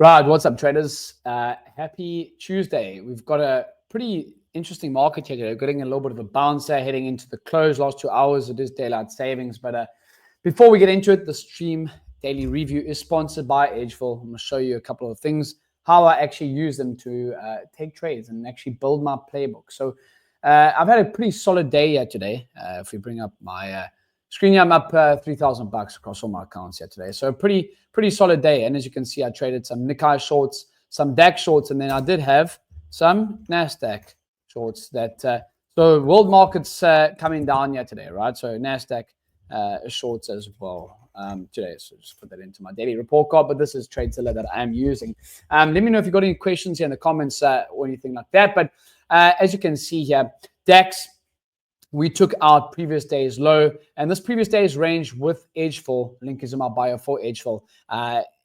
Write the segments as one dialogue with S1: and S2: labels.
S1: Right, what's up, traders? Happy Tuesday. We've got a pretty interesting market here today. We're getting a little bit of a bounce there heading into the close. Last 2 hours, it is daylight savings. But before we get into it, the stream daily review is sponsored by Edgeful. I'm going to show you a couple of things, how I actually use them to take trades and actually build my playbook. So I've had a pretty solid day here today. If we bring up my screen here, I'm up $3,000 across all my accounts here today. So pretty solid day. And as you can see, I traded some Nikkei shorts, some DAX shorts, and then I did have some NASDAQ shorts that, so world markets coming down here today, right? So NASDAQ shorts as well today. So just put that into my daily report card, but this is TradeZilla that I'm using. Let me know if you've got any questions here in the comments or anything like that. But as you can see here, DAX, we took out previous day's low, and this previous day's range with Edgeful, link is in my bio for Edgeful,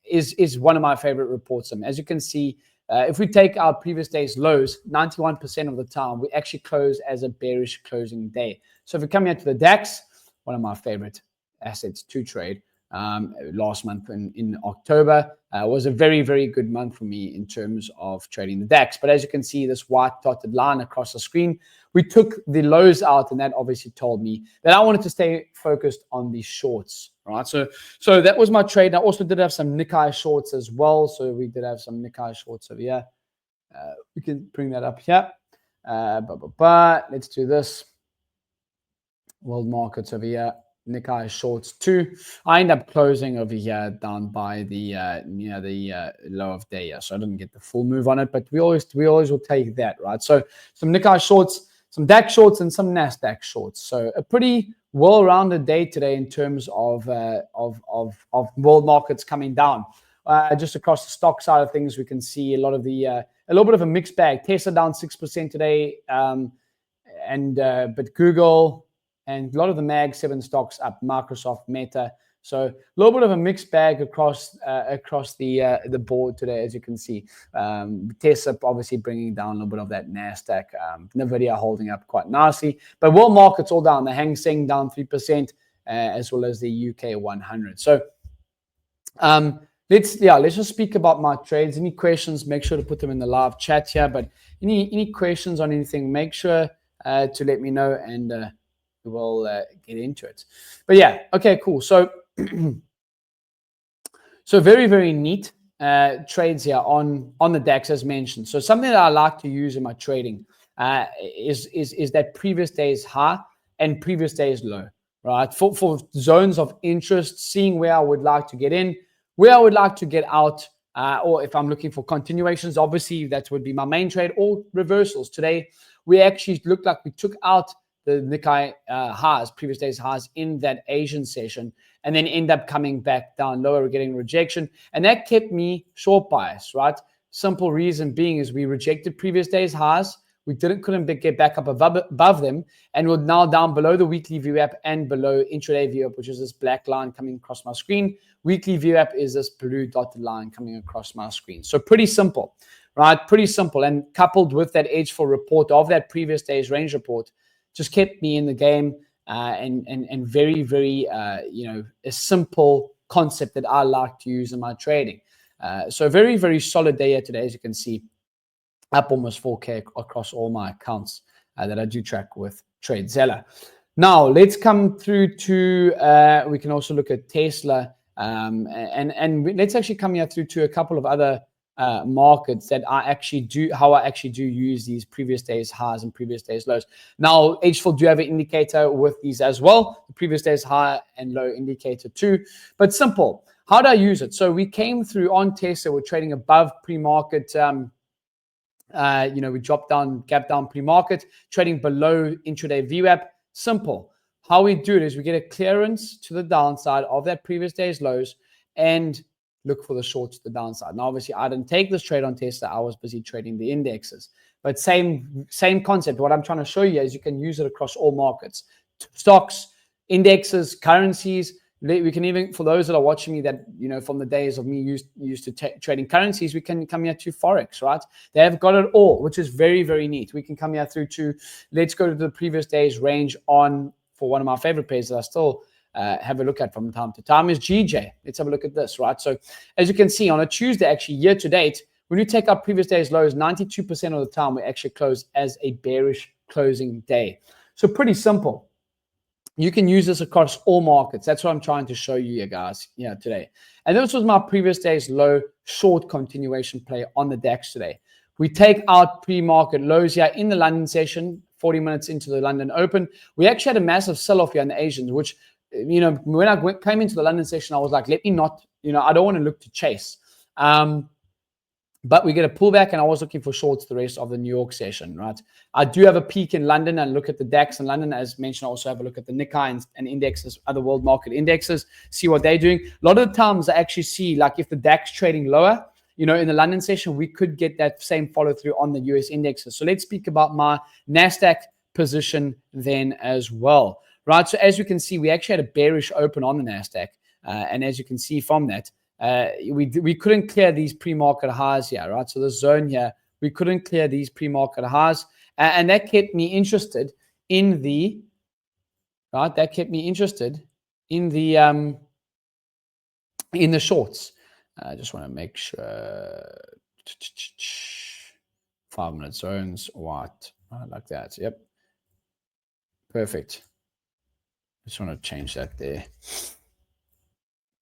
S1: is one of my favorite reports. As you can see, if we take out previous day's lows, 91% of the time, we actually close as a bearish closing day. So if we come here to the DAX, one of my favorite assets to trade, last month in October was a very, very good month for me in terms of trading the DAX. But as you can see, this white dotted line across the screen, we took the lows out, and that obviously told me that I wanted to stay focused on the shorts, right? So that was my trade. I also did have some Nikkei shorts as well. So we did have some Nikkei shorts over here. We can bring that up here. Let's do this. World markets over here. Nikkei shorts 2. I end up closing over here down by the low of day here, so I didn't get the full move on it, but we always will take that, right? So some Nikkei shorts, some DAX shorts, and some NASDAQ shorts. So a pretty well-rounded day today in terms of world markets coming down. Just across the stock side of things, we can see a little bit of a mixed bag. Tesla down 6% today, but Google and a lot of the Mag 7 stocks up, Microsoft, Meta. So a little bit of a mixed bag across the board today, as you can see. Tesla obviously bringing down a little bit of that NASDAQ. Nvidia holding up quite nicely. But world markets all down. The Hang Seng down 3%, as well as the UK 100. So let's just speak about my trades. Any questions, make sure to put them in the live chat here. But any questions on anything, make sure to let me know, and we'll get into it. But yeah, okay, cool. So very, very neat trades here on the DAX as mentioned. So something that I like to use in my trading is that previous day's high and previous day's low, right? For zones of interest, seeing where I would like to get in, where I would like to get out, or if I'm looking for continuations, obviously that would be my main trade, or reversals. Today, we actually looked like we took out the Nikkei highs, previous day's highs in that Asian session, and then end up coming back down lower, getting rejection. And that kept me short bias, right? Simple reason being is we rejected previous day's highs. We couldn't get back up above them, and we're now down below the weekly VWAP and below intraday VWAP, which is this black line coming across my screen. Weekly VWAP is this blue dotted line coming across my screen. So pretty simple, right? Pretty simple. And coupled with that Edgeful report of that previous day's range report, just kept me in the game, and very, very, a simple concept that I like to use in my trading. So very, very solid day here today, as you can see, up almost 4K across all my accounts that I do track with TradeZilla. Now, let's come through to, we can also look at Tesla, and let's actually come here through to a couple of other markets that I actually do use these previous days highs and previous days lows. Now, Edgeful do have an indicator with these as well, the previous days high and low indicator too. But simple, how do I use it? So we came through on Tesla, we're trading above pre-market. We dropped down, gap down pre-market, trading below intraday VWAP. Simple. How we do it is we get a clearance to the downside of that previous day's lows and look for the short to the downside. Now, obviously, I didn't take this trade on Tesla. I was busy trading the indexes. But same concept. What I'm trying to show you is you can use it across all markets. Stocks, indexes, currencies. We can even, for those that are watching me that, from the days of me used to trading currencies, we can come here to Forex, right? They have got it all, which is very, very neat. We can come here through to, let's go to the previous day's range for one of my favorite pairs that I still have a look at from time to time is GJ. Let's have a look at this, right? So as you can see on a Tuesday, actually year to date, when you take out previous day's lows, 92% of the time we actually close as a bearish closing day. So pretty simple. You can use this across all markets. That's what I'm trying to show you guys today. And this was my previous day's low short continuation play on the DAX today. We take out pre-market lows here in the London session, 40 minutes into the London Open. We actually had a massive sell-off here in the Asians, which, when I came into the London session, I was like, let me not, I don't want to look to chase. But we get a pullback, and I was looking for shorts the rest of the New York session, right? I do have a peek in London and look at the DAX in London. As mentioned, I also have a look at the Nikkei and indexes, other world market indexes, see what they're doing. A lot of the times I actually see, like, if the DAX trading lower, in the London session, we could get that same follow through on the US indexes. So let's speak about my NASDAQ position then as well, right? So as you can see, we actually had a bearish open on the NASDAQ. And as you can see from that, we couldn't clear these pre-market highs here, right? So the zone here, we couldn't clear these pre-market highs. And that kept me interested in the, right? That kept me interested in the shorts. I just want to make sure 5-minute zones, what? Like that. Yep. Perfect. Just want to change that there.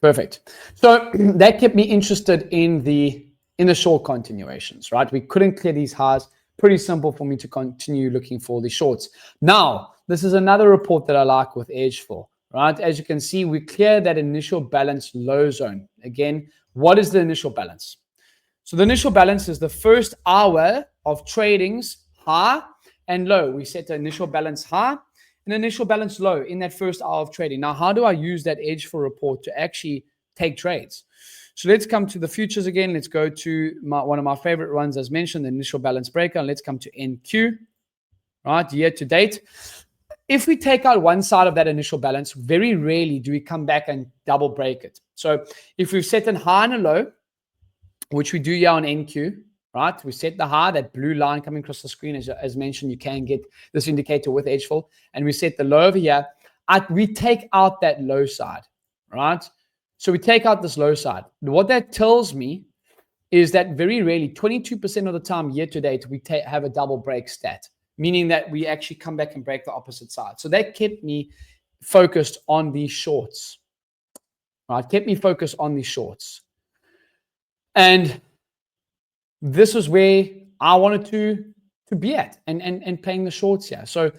S1: Perfect. So that kept me interested in the short continuations, right? We couldn't clear these highs. Pretty simple for me to continue looking for the shorts. Now, this is another report that I like with Edge for, right? As you can see, we cleared that initial balance low zone. Again, what is the initial balance? So the initial balance is the first hour of trading's high and low. We set the initial balance high and initial balance low in that first hour of trading. Now, how do I use that Edge for report to actually take trades? So let's come to the futures again. Let's go to one of my favorite ones, as mentioned, the initial balance breaker. And let's come to NQ, right? Year to date. If we take out one side of that initial balance, very rarely do we come back and double break it. So if we've set a high and a low, which we do here on NQ, right? We set the high, that blue line coming across the screen. As mentioned, you can get this indicator with Edgeful. And we set the low over here. We take out that low side, right? So we take out this low side. What that tells me is that very rarely, 22% of the time year to date, we have a double break stat, meaning that we actually come back and break the opposite side. So that kept me focused on these shorts, right? Kept me focused on these shorts. And this is where I wanted to be at and playing the shorts here. So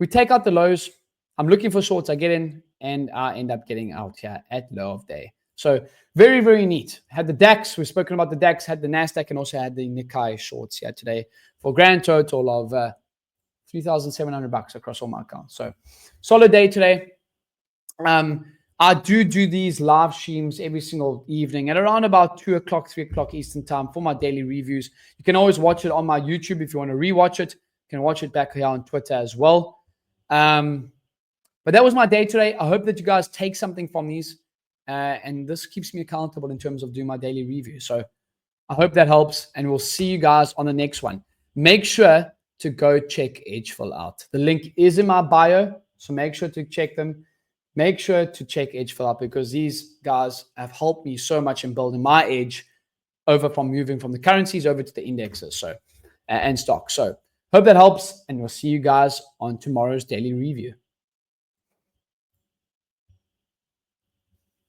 S1: we take out the lows. I'm looking for shorts. I get in and I end up getting out here at low of day. So very, very neat. Had the DAX. We've spoken about the DAX. Had the NASDAQ and also had the Nikkei shorts here today for a grand total of $3,700 across all my accounts. So solid day today. I do these live streams every single evening at around about 2 o'clock, 3 o'clock Eastern time for my daily reviews. You can always watch it on my YouTube if you want to rewatch it. You can watch it back here on Twitter as well. But that was my day today. I hope that you guys take something from these. And this keeps me accountable in terms of doing my daily review. So I hope that helps. And we'll see you guys on the next one. Make sure to go check Edgeful out. The link is in my bio. So make sure to check them. Make sure to check Edgeful out because these guys have helped me so much in building my edge over from moving from the currencies over to the indexes and stocks. So hope that helps. And we'll see you guys on tomorrow's daily review.